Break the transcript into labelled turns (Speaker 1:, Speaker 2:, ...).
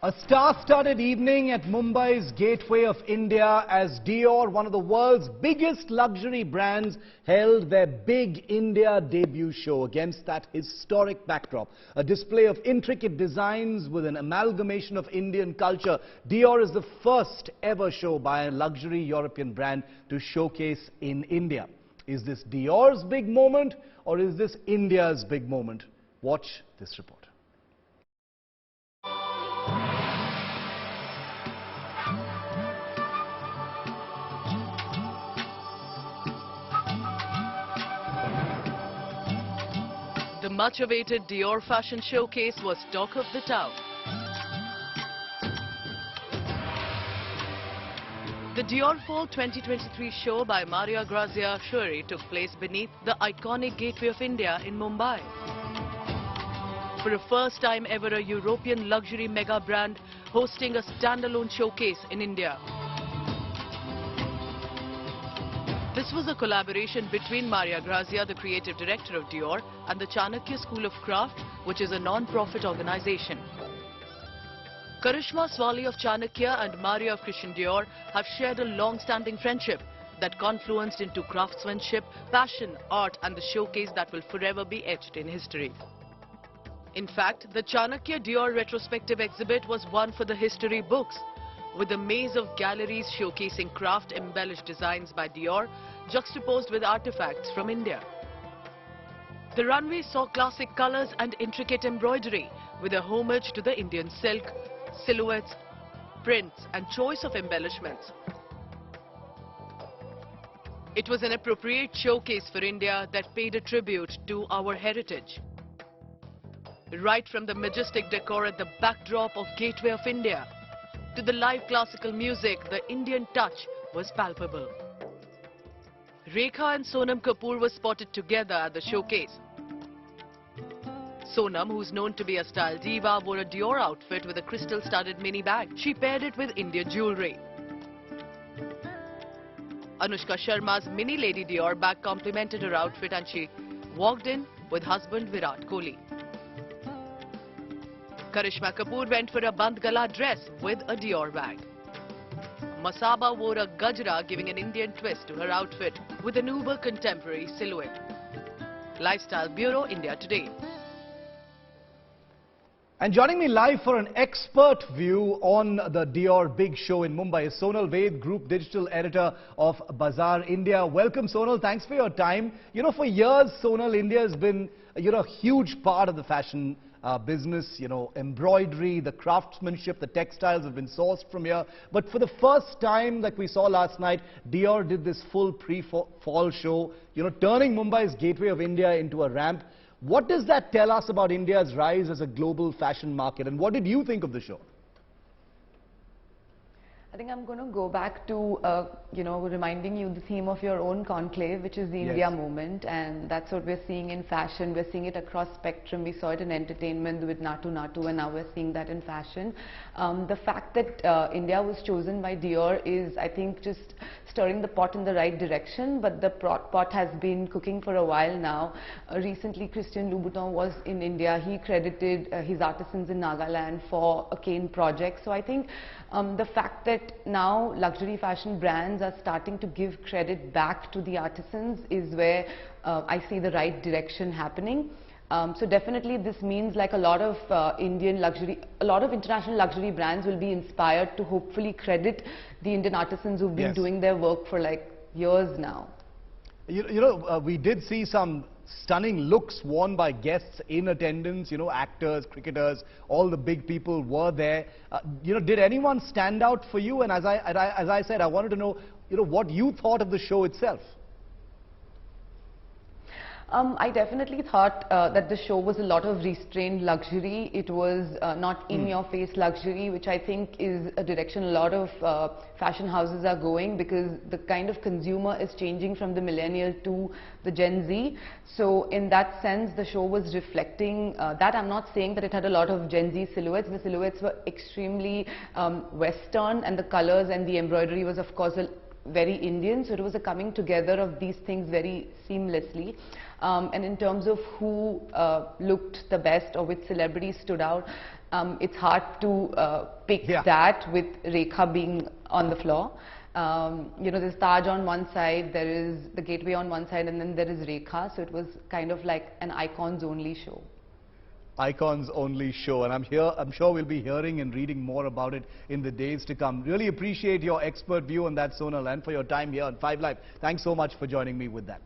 Speaker 1: A star-studded evening at Mumbai's Gateway of India as Dior, one of the world's biggest luxury brands, held their big India debut show against that historic backdrop. A display of intricate designs with an amalgamation of Indian culture. Dior is the first ever show by a luxury European brand to showcase in India. Is this Dior's big moment or is this India's big moment? Watch this report.
Speaker 2: The much-awaited Dior fashion showcase was talk of the town. The Dior Fall 2023 show by Maria Grazia Chiuri took place beneath the iconic Gateway of India in Mumbai. For the first time ever, a European luxury mega brand hosting a standalone showcase in India. This was a collaboration between Maria Grazia, the creative director of Dior, and the Chanakya School of Craft, which is a non-profit organization. Karishma Swali of Chanakya and Maria of Christian Dior have shared a long-standing friendship that confluenced into craftsmanship, passion, art and the showcase that will forever be etched in history. In fact, the Chanakya Dior retrospective exhibit was one for the history books, with a maze of galleries showcasing craft-embellished designs by Dior, juxtaposed with artifacts from India. The runway saw classic colors and intricate embroidery, with a homage to the Indian silk, silhouettes, prints and choice of embellishments. It was an appropriate showcase for India that paid a tribute to our heritage. Right from the majestic decor at the backdrop of Gateway of India, to the live classical music, the Indian touch was palpable. Rekha and Sonam Kapoor were spotted together at the showcase. Sonam, who's known to be a style diva, wore a Dior outfit with a crystal-studded mini bag. She paired it with Indian jewellery. Anushka Sharma's mini Lady Dior bag complemented her outfit and she walked in with husband Virat Kohli. Karishma Kapoor went for a band gala dress with a Dior bag. Masaba wore a gajra, giving an Indian twist to her outfit with an uber contemporary silhouette. Lifestyle Bureau, India Today.
Speaker 1: And joining me live for an expert view on the Dior Big Show in Mumbai is Sonal Ved, Group Digital Editor of Bazaar India. Welcome, Sonal. Thanks for your time. You know, for years, Sonal, India has been, a huge part of the fashion business. Embroidery, the craftsmanship, the textiles have been sourced from here. But for the first time, like we saw last night, Dior did this full pre-fall show, turning Mumbai's Gateway of India into a ramp. What does that tell us about India's rise as a global fashion market? And what did you think of the show?
Speaker 3: I think I'm going to go back to, reminding you the theme of your own conclave, which is the India movement. And that's what we're seeing in fashion. We're seeing it across spectrum. We saw it in entertainment with Natu Natu, and now we're seeing that in fashion. The fact that India was chosen by Dior is, I think, just stirring the pot in the right direction. But the pot has been cooking for a while now. Recently, Christian Louboutin was in India. He credited his artisans in Nagaland for a cane project. So I think the fact that now luxury fashion brands are starting to give credit back to the artisans is where I see the right direction happening. So definitely this means like a lot of international luxury brands will be inspired to hopefully credit the Indian artisans who've been doing their work for like years now.
Speaker 1: We did see some stunning looks worn by guests in attendance, actors, cricketers, all the big people were there. Did anyone stand out for you? And as I said, I wanted to know, what you thought of the show itself.
Speaker 3: I definitely thought that the show was a lot of restrained luxury. It was not in-your-face luxury, which I think is a direction a lot of fashion houses are going, because the kind of consumer is changing from the millennial to the Gen Z. So in that sense, the show was reflecting that. I'm not saying that it had a lot of Gen Z silhouettes. The silhouettes were extremely Western, and the colors and the embroidery was, of course, very Indian. So it was a coming together of these things very seamlessly. And in terms of who looked the best or which celebrities stood out, It's hard to pick that with Rekha being on the floor. You know, there's Taj on one side, there is the Gateway on one side, and then there is Rekha. So it was kind of like an icons only show.
Speaker 1: Icons only show, and I'm sure we'll be hearing and reading more about it in the days to come. Really appreciate your expert view on that, Sonal, and for your time here on 5 Live. Thanks so much for joining me with that.